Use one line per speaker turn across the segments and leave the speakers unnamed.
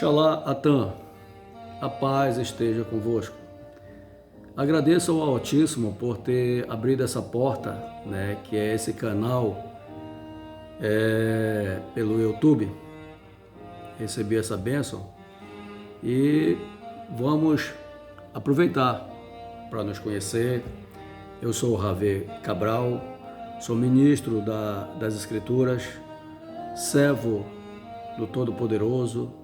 Oxalá Atan, a paz esteja convosco. Agradeço ao Altíssimo por ter abrido essa porta, né, que é esse canal pelo YouTube. Recebi essa bênção e vamos aproveitar para nos conhecer. Eu sou o Ravê Cabral, sou ministro das Escrituras, servo do Todo-Poderoso,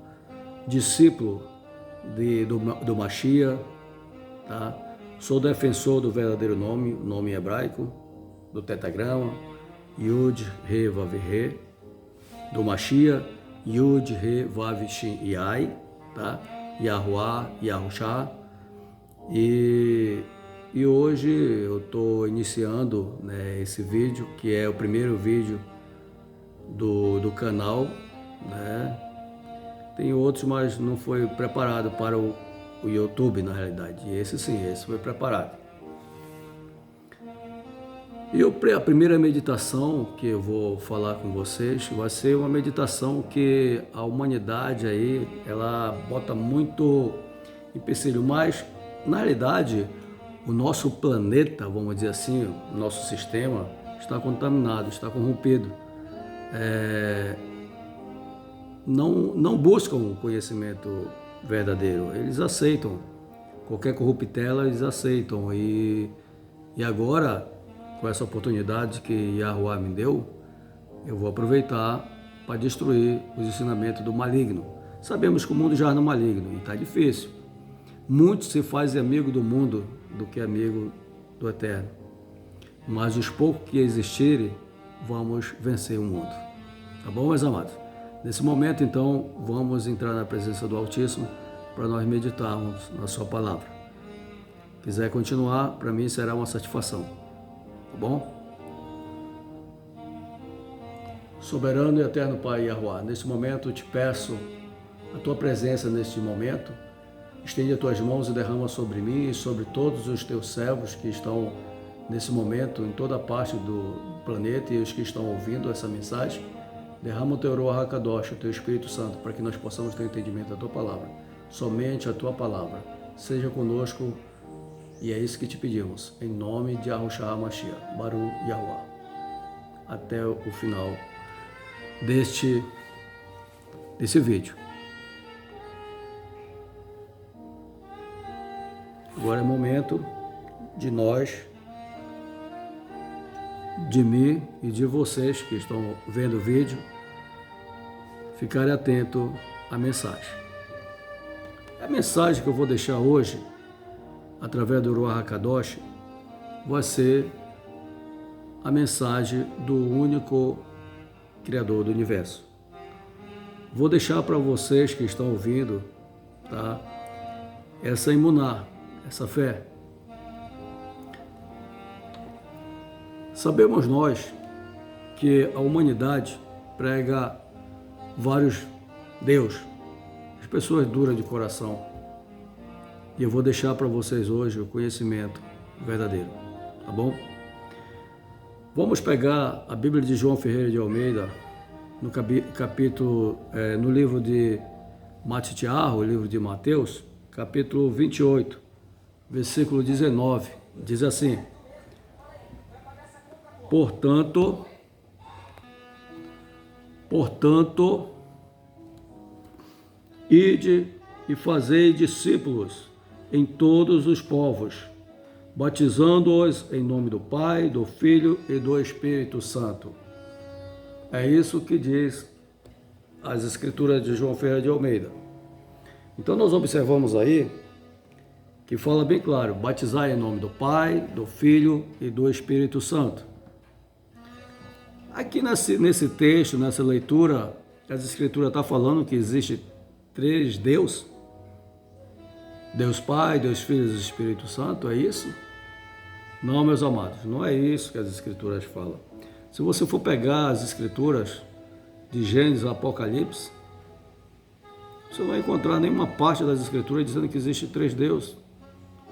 discípulo do Mashiach, tá? Sou defensor do verdadeiro nome hebraico, do tetagrama, Yud, Re, Vav, Re, do Mashiach, Yud, Re, Vav, Shin, Yai, tá? Yahuwah, Yahushua. E hoje eu estou iniciando, né, esse vídeo, que é o primeiro vídeo do canal, né? Tem outros, mas não foi preparado para o YouTube, na realidade. Esse sim, esse foi preparado. E a primeira meditação que eu vou falar com vocês vai ser uma meditação que a humanidade aí, ela bota muito empecilho, mas na realidade o nosso planeta, vamos dizer assim, o nosso sistema está contaminado, está corrompido. Não buscam o conhecimento verdadeiro, eles aceitam qualquer corruptela, eles aceitam. E agora, com essa oportunidade que Yahuwah me deu, eu vou aproveitar para destruir os ensinamentos do maligno. Sabemos que o mundo já é no maligno e está difícil. Muitos se fazem amigo do mundo do que amigo do Eterno, mas os poucos que existirem, vamos vencer o mundo. Tá bom, meus amados? Nesse momento, então, vamos entrar na presença do Altíssimo para nós meditarmos na sua palavra. Quiser continuar, para mim será uma satisfação. Tá bom? Soberano e eterno Pai Yahuwah, nesse momento eu te peço a tua presença neste momento. Estende as tuas mãos e derrama sobre mim e sobre todos os teus servos que estão nesse momento em toda parte do planeta e os que estão ouvindo essa mensagem. Derrama o teu Ruach HaKadosh, o teu Espírito Santo, para que nós possamos ter entendimento da tua palavra. Somente a tua palavra. Seja conosco, e é isso que te pedimos. Em nome de Yahushua HaMashiach, Baruch Yahuwah. Até o final desse vídeo. Agora é momento de nós, de mim e de vocês que estão vendo o vídeo, ficarem atentos à mensagem. A mensagem que eu vou deixar hoje, através do Ruach HaKadosh, vai ser a mensagem do único Criador do Universo. Vou deixar para vocês que estão ouvindo, tá? Essa imunar, essa fé. Sabemos nós que a humanidade prega vários deuses, as pessoas duras de coração. E eu vou deixar para vocês hoje o conhecimento verdadeiro, tá bom? Vamos pegar a Bíblia de João Ferreira de Almeida, no capítulo, no livro de Matitiarro, o livro de Mateus, capítulo 28, versículo 19, diz assim: Portanto, ide e fazei discípulos em todos os povos, batizando-os em nome do Pai, do Filho e do Espírito Santo. É isso que diz as Escrituras de João Ferreira de Almeida. Então nós observamos aí que fala bem claro: batizar em nome do Pai, do Filho e do Espírito Santo. Aqui nesse texto, nessa leitura, as Escrituras estão falando que existe 3 deuses. Deus Pai, Deus Filho e Deus Espírito Santo, é isso? Não, meus amados, não é isso que as Escrituras falam. Se você for pegar as Escrituras de Gênesis e Apocalipse, você não vai encontrar nenhuma parte das Escrituras dizendo que existe 3 deuses.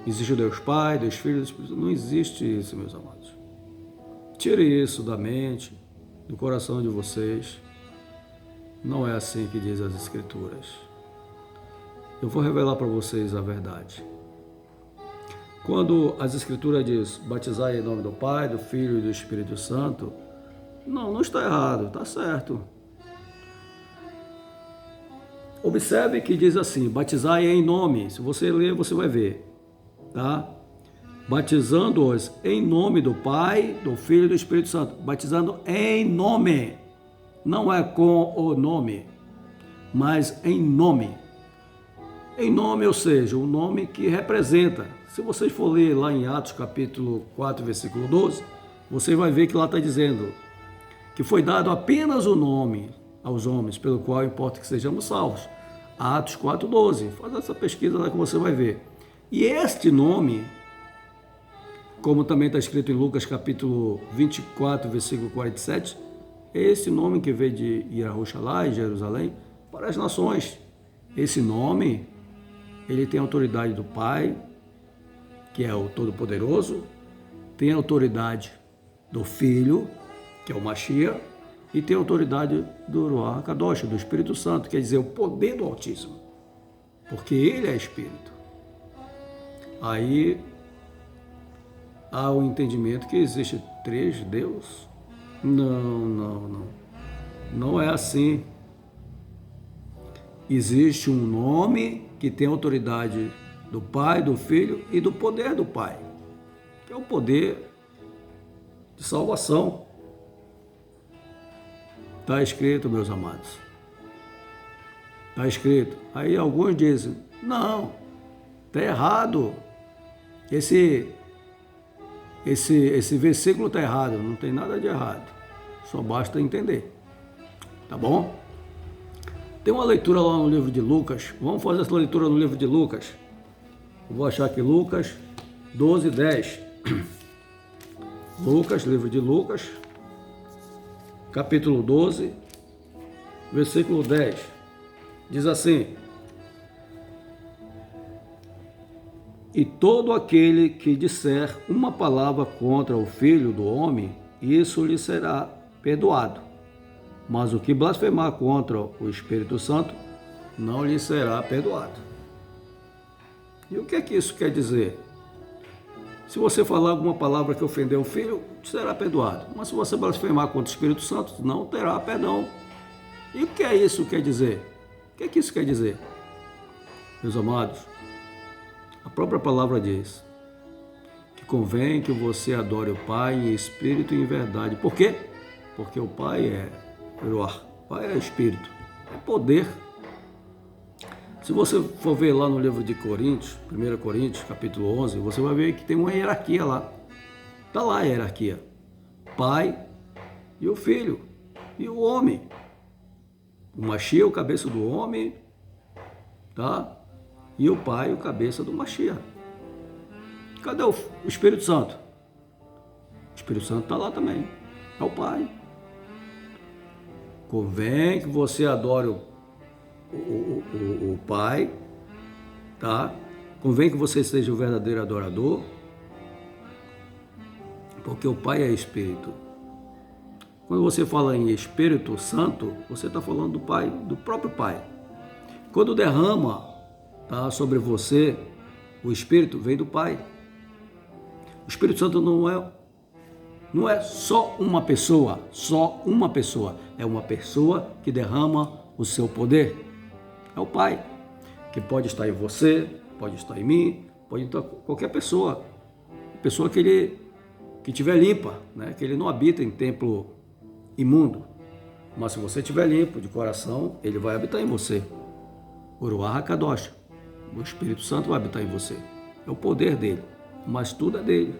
Existe o Deus Pai, Deus Filho e Deus Espírito Santo. Não existe isso, meus amados. Tire isso da mente, do coração de vocês. Não é assim que diz as Escrituras. eu vou revelar para vocês a verdade. Quando as Escrituras diz batizar em nome do Pai, do Filho e do Espírito Santo, não está errado, está certo. Observe que diz assim, batizar em nome. Se você ler, você vai ver, tá? Batizando-os em nome do Pai, do Filho e do Espírito Santo. Batizando em nome. Não é com o nome, mas em nome. Em nome, ou seja, o nome que representa. Se vocês for ler lá em Atos capítulo 4, versículo 12, você vai ver que lá está dizendo que foi dado apenas o nome aos homens, pelo qual importa que sejamos salvos. Atos 4, 12. Faz essa pesquisa lá que você vai ver. E este nome, como também está escrito em Lucas capítulo 24, versículo 47, é esse nome que veio de Yahushua, em Jerusalém, para as nações. Esse nome, ele tem a autoridade do Pai, que é o Todo-Poderoso, tem a autoridade do Filho, que é o Mashiach, e tem a autoridade do Ruach HaKadosh, do Espírito Santo, quer dizer, o poder do Altíssimo, porque ele é Espírito. Aí há o entendimento que existe 3 Deus. Não é assim. Existe um nome que tem autoridade do Pai, do Filho e do poder do Pai, que é o poder de salvação. Está escrito, meus amados. Está escrito. Aí alguns dizem, não, está errado. Esse versículo está errado. Não tem nada de errado. Só basta entender. Tá bom? Tem uma leitura lá no livro de Lucas. Vamos fazer essa leitura no livro de Lucas. Eu vou achar aqui Lucas 12, 10. Lucas, livro de Lucas, capítulo 12, versículo 10. Diz assim: e todo aquele que disser uma palavra contra o Filho do Homem, isso lhe será perdoado. Mas o que blasfemar contra o Espírito Santo, não lhe será perdoado. E o que é que isso quer dizer? Se você falar alguma palavra que ofendeu o Filho, será perdoado. Mas se você blasfemar contra o Espírito Santo, não terá perdão. E o que é isso quer dizer? O que é que isso quer dizer? Meus amados, a própria palavra diz que convém que você adore o Pai em espírito e em verdade. Por quê? Porque o Pai é Ruach, o Pai é espírito, é poder. Se você for ver lá no livro de Coríntios, 1 Coríntios, capítulo 11, você vai ver que tem uma hierarquia lá. Está lá a hierarquia. Pai e o Filho e o homem. O Mashiach, o cabeça do homem, tá? E o Pai, o cabeça do Mashiach. Cadê o Espírito Santo? O Espírito Santo está lá também. É o Pai. Convém que você adore o Pai, tá? Convém que você seja o verdadeiro adorador, porque o Pai é Espírito. Quando você fala em Espírito Santo, você está falando do Pai, do próprio Pai. Quando derrama, tá, sobre você o Espírito, vem do Pai. O Espírito Santo não é só uma pessoa, é uma pessoa que derrama o seu poder. É o Pai, que pode estar em você, pode estar em mim, pode estar em qualquer pessoa. Pessoa que estiver limpa, né? Que ele não habita em templo imundo. Mas se você estiver limpo de coração, ele vai habitar em você. O Ruach HaKadosh, o Espírito Santo vai habitar em você. É o poder dele, mas tudo é dele.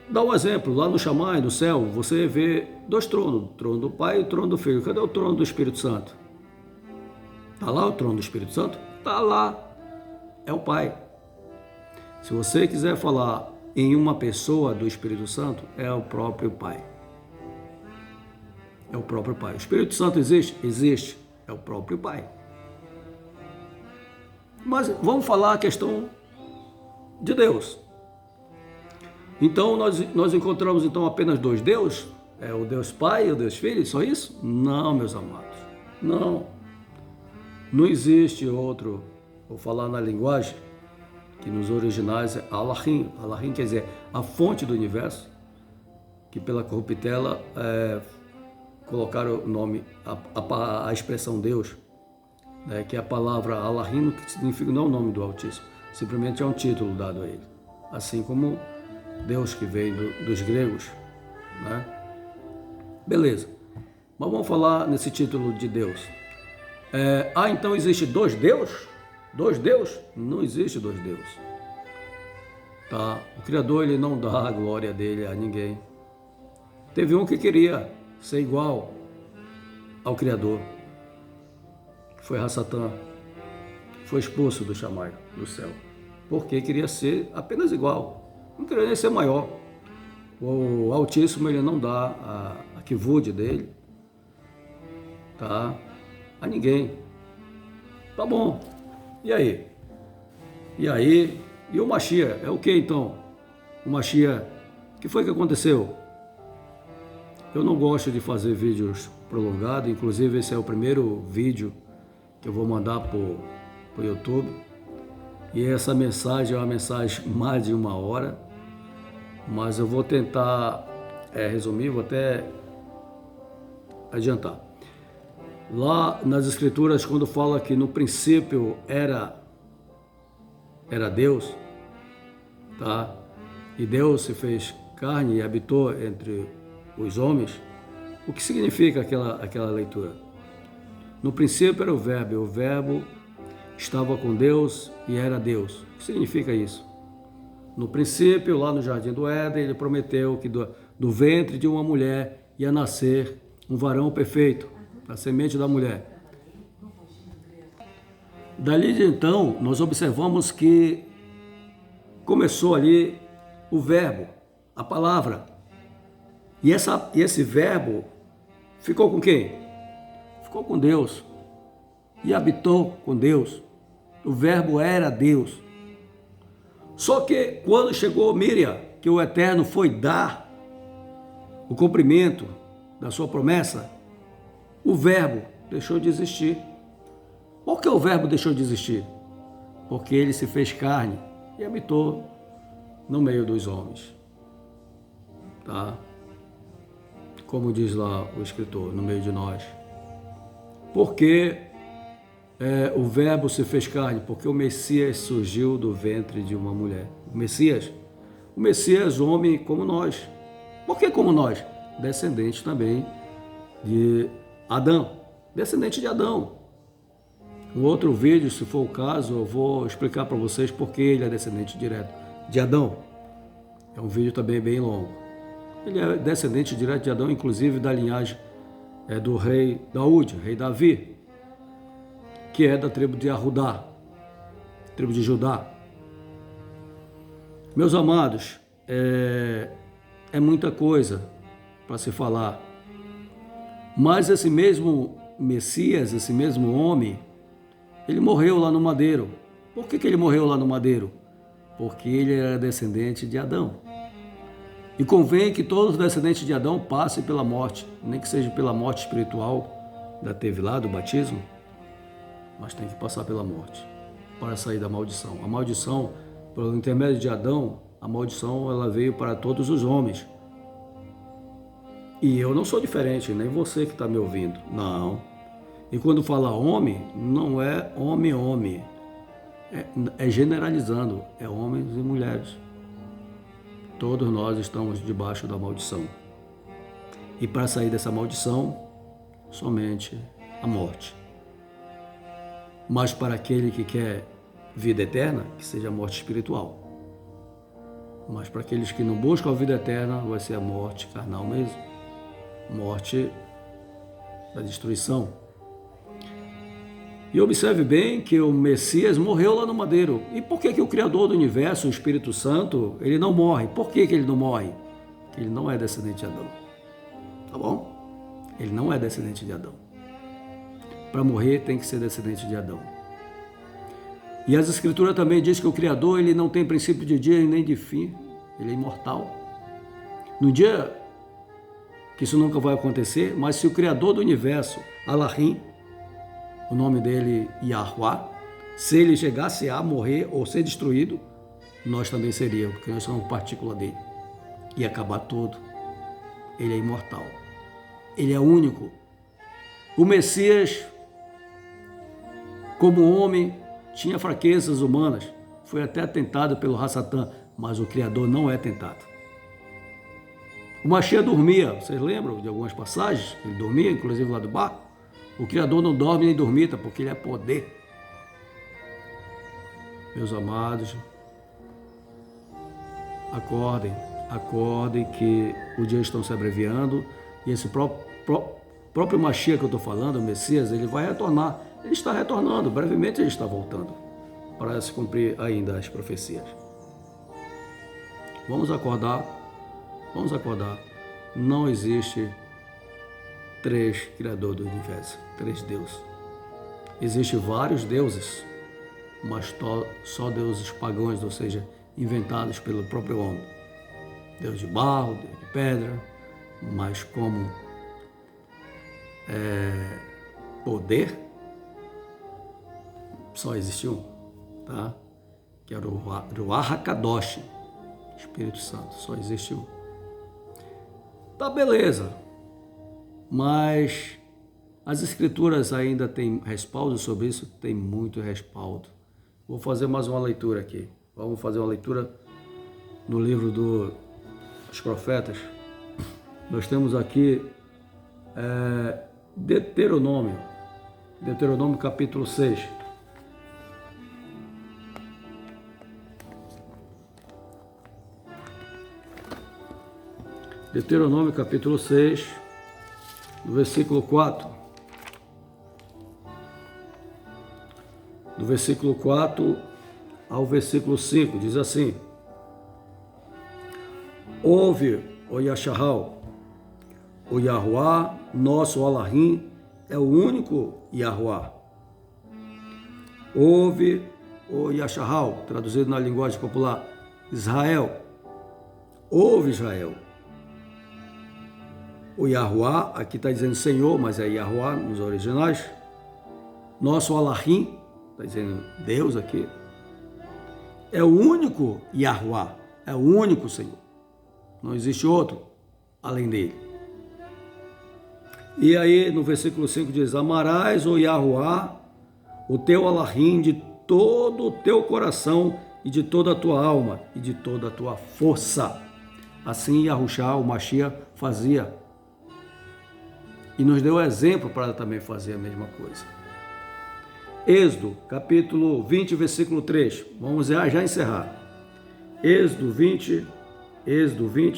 Dá um exemplo, lá no Shammai, no céu, você vê 2 tronos, o trono do Pai e o trono do Filho. Cadê o trono do Espírito Santo? Está lá o trono do Espírito Santo? Está lá, é o Pai. Se você quiser falar em uma pessoa do Espírito Santo, é o próprio Pai. É o próprio Pai. O Espírito Santo existe? Existe, é o próprio Pai. Mas vamos falar a questão de Deus. Então, nós encontramos então apenas 2 deuses? É o Deus Pai e o Deus Filho, só isso? Não, meus amados, não. Não existe outro, vou falar na linguagem, que nos originais é Allahim. Allahim quer dizer a fonte do universo, que pela corruptela colocaram o nome, a expressão Deus, né, que é a palavra Allahim, que significa não é o nome do Altíssimo, simplesmente é um título dado a ele. Assim como Deus, que veio dos gregos, né? Beleza. Mas vamos falar nesse título de Deus. Então existe dois deuses? Dois deuses? Não existe dois deuses. Tá? O Criador, ele não dá a glória dele a ninguém. Teve um que queria ser igual ao Criador, que foi Satã, foi expulso do Shammai, do céu, porque queria ser apenas igual, não queria nem ser maior. O Altíssimo, ele não dá a kivud dele, tá, a ninguém. Tá bom. E aí? E o Mashiach? É o que então? O Mashiach, o que foi que aconteceu? Eu não gosto de fazer vídeos prolongados, inclusive esse é o primeiro vídeo que eu vou mandar para o YouTube. E essa mensagem é uma mensagem mais de 1 hora, mas eu vou tentar resumir, vou até adiantar. Lá nas Escrituras, quando fala que no princípio era Deus, tá? E Deus se fez carne e habitou entre os homens, o que significa aquela leitura? No princípio era o Verbo estava com Deus e era Deus. O que significa isso? No princípio, lá no Jardim do Éden, ele prometeu que do ventre de uma mulher ia nascer um varão perfeito, da semente da mulher. Dali de então, nós observamos que começou ali o verbo, a palavra. E esse verbo ficou com quem? Ficou com Deus. E habitou com Deus. O verbo era Deus. Só que quando chegou Miriam, que o Eterno foi dar o cumprimento da sua promessa, o verbo deixou de existir. Por que o verbo deixou de existir? Porque ele se fez carne e habitou no meio dos homens. Tá? Como diz lá o escritor, no meio de nós. Porque o verbo se fez carne? Porque o Messias surgiu do ventre de uma mulher. O Messias, homem como nós. Por que como nós? Descendente também de Adão. Descendente de Adão. Um outro vídeo, se for o caso, eu vou explicar para vocês por que ele é descendente direto de Adão. É um vídeo também bem longo. Ele é descendente direto de Adão, inclusive da linhagem do rei Daúde, rei Davi, que é da tribo de Arudá, tribo de Judá. Meus amados, é muita coisa para se falar. Mas esse mesmo Messias, esse mesmo homem, ele morreu lá no madeiro. Por que ele morreu lá no madeiro? Porque ele era descendente de Adão. E convém que todos os descendentes de Adão passem pela morte, nem que seja pela morte espiritual, da teve lá do batismo, mas tem que passar pela morte para sair da maldição. A maldição, pelo intermédio de Adão, a maldição ela veio para todos os homens. E eu não sou diferente, nem você que está me ouvindo, não. E quando fala homem, não é homem, é generalizando, é homens e mulheres. Todos nós estamos debaixo da maldição. E para sair dessa maldição, somente a morte. Mas para aquele que quer vida eterna, que seja a morte espiritual. Mas para aqueles que não buscam a vida eterna, vai ser a morte carnal mesmo. Morte da destruição. E observe bem que o Messias morreu lá no madeiro. E por que o Criador do Universo, o Espírito Santo, ele não morre? Por que ele não morre? Porque ele não é descendente de Adão. Tá bom? Ele não é descendente de Adão. Para morrer tem que ser descendente de Adão. E as Escrituras também dizem que o Criador ele não tem princípio de dia nem de fim. Ele é imortal. No dia que isso nunca vai acontecer, mas se o Criador do Universo, Allahim, o nome dele Yahuwah. Se ele chegasse a morrer ou ser destruído, nós também seríamos, porque nós somos partícula dele. Ia acabar tudo. Ele é imortal. Ele é único. O Messias, como homem, tinha fraquezas humanas. Foi até tentado pelo Hassatã, mas o Criador não é tentado. O Mashiach dormia. Vocês lembram de algumas passagens? Ele dormia, inclusive lá do barco. O Criador não dorme nem dormita, porque ele é poder. Meus amados, acordem que o dia está se abreviando e esse próprio Mashiach que eu estou falando, o Messias, ele vai retornar. Ele está retornando, brevemente ele está voltando para se cumprir ainda as profecias. Vamos acordar. Não existe 3 criadores do universo, 3 deuses. Existem vários deuses, mas só deuses pagãos, ou seja, inventados pelo próprio homem. Deus de barro, Deus de pedra, mas como poder, só existe um, tá? Que era o Ruach HaKadosh, Espírito Santo, só existe um. Tá, beleza, mas as escrituras ainda têm respaldo sobre isso? Tem muito respaldo. Vou fazer mais uma leitura aqui. Vamos fazer uma leitura no livro dos profetas. Nós temos aqui Deuteronômio capítulo 6. Deuteronômio capítulo 6, do versículo 4. Do versículo 4 ao versículo 5, diz assim: Ouve, ó Yashahal, o Yahuwah, nosso Elohim, é o único Yahuwah. Ouve, ó Yashahal, traduzido na linguagem popular, Israel. Ouve, Israel. O Yahuwah, aqui está dizendo Senhor, mas é Yahuwah nos originais. Nosso Elohim, está dizendo Deus aqui, é o único Yahuwah, é o único Senhor. Não existe outro além dele. E aí no versículo 5 diz: Amarás, ó Yahuwah, o teu Elohim de todo o teu coração e de toda a tua alma e de toda a tua força. Assim Yahushua, o Mashiach, fazia. E nos deu exemplo para também fazer a mesma coisa. Êxodo, capítulo 20, versículo 3. Vamos já encerrar. Êxodo 20,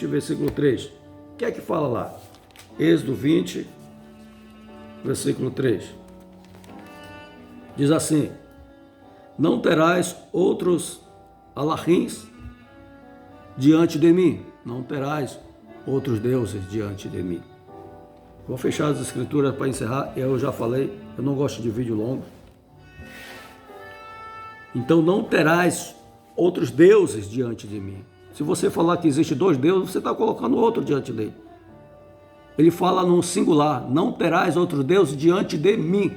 versículo 3. O que é que fala lá? Êxodo 20, versículo 3. Diz assim: Não terás outros Elohims diante de mim. Não terás outros deuses diante de mim. Vou fechar as escrituras para encerrar. Eu já falei, eu não gosto de vídeo longo. Então não terás outros deuses diante de mim. Se você falar que existe 2 deuses, você está colocando outro diante dele. Ele fala num singular: não terás outros deuses diante de mim.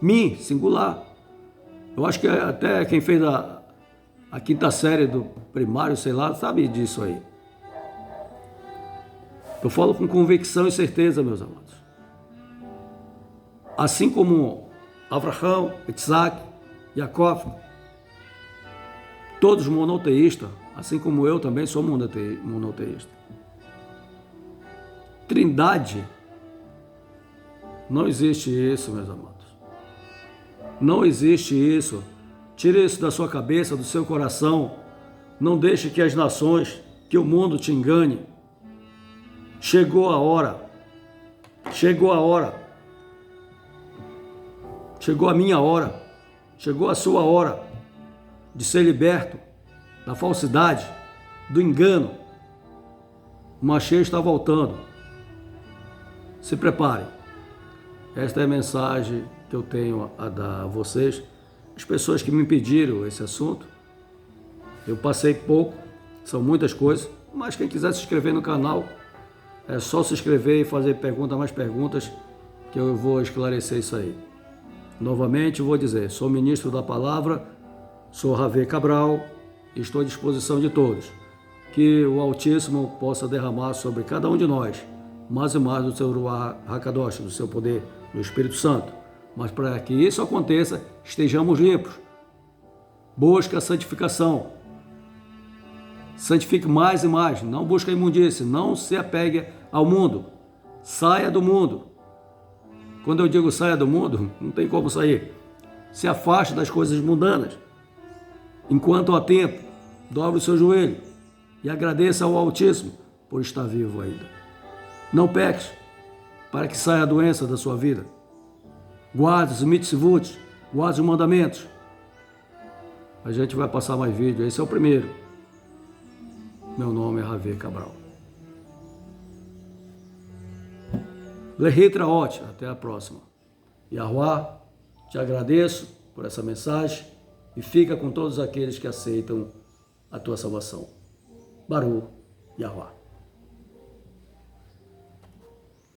Mim, singular. Eu acho que até quem fez a 5ª série do primário, sei lá, sabe disso aí. Eu falo com convicção e certeza, meus amados. Assim como Abraão, Isaac, Jacó, todos monoteístas, assim como eu também sou monoteísta. Trindade, não existe isso, meus amados. Não existe isso. Tire isso da sua cabeça, do seu coração. Não deixe que as nações, que o mundo te engane. Chegou a hora. Chegou a hora. Chegou a minha hora. Chegou a sua hora de ser liberto da falsidade, do engano. O Mashiach está voltando. Se preparem. Esta é a mensagem que eu tenho a dar a vocês. As pessoas que me pediram esse assunto, eu passei pouco, são muitas coisas, mas quem quiser se inscrever no canal, é só se inscrever e fazer mais perguntas, que eu vou esclarecer isso aí. Novamente vou dizer, sou ministro da palavra, sou Ravê Cabral, e estou à disposição de todos. Que o Altíssimo possa derramar sobre cada um de nós mais e mais do seu Ruach HaKadosh, do seu poder, do Espírito Santo. Mas para que isso aconteça, estejamos limpos. Busque a santificação. Santifique mais e mais. Não busque a imundície. Não se apegue ao mundo. Saia do mundo. Quando eu digo saia do mundo, não tem como sair. Se afaste das coisas mundanas. Enquanto há tempo, dobre o seu joelho e agradeça ao Altíssimo por estar vivo ainda. Não peques, para que saia a doença da sua vida. Guarde os mitzvot, guarde os mandamentos. A gente vai passar mais vídeo, esse é o primeiro. Meu nome é Ravê Cabral. Lehitraot, até a próxima. Yahuwah, te agradeço por essa mensagem e fica com todos aqueles que aceitam a tua salvação. Baruch Yahuwah.